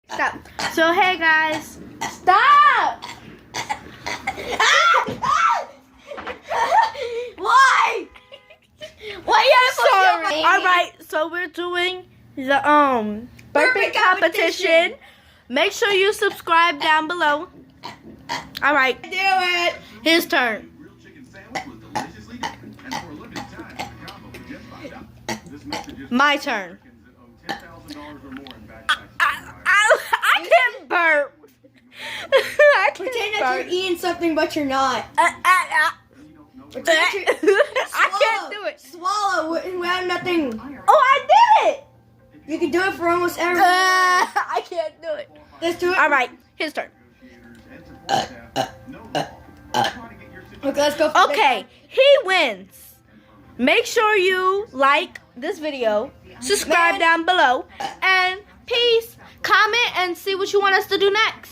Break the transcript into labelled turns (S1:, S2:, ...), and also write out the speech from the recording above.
S1: Stop. So hey guys, stop.
S2: Why? Why you have to
S1: Sorry. All right. So we're doing the burping competition. Make sure you subscribe down below. All right.
S2: Do it.
S1: His turn. My turn. I can't burp. I can't
S2: Pretend
S1: burp.
S2: that you're eating something, but you're not. Pretend that you're...
S1: I can't do it.
S2: Swallow without nothing.
S1: Oh, I did it.
S2: You can do it for almost everything.
S1: I can't do it.
S2: Let's do it.
S1: All right, his turn.
S2: Okay, let's go. For
S1: Okay, he wins. Make sure you like this video, subscribe down below, and peace. Comment and see what you want us to do next.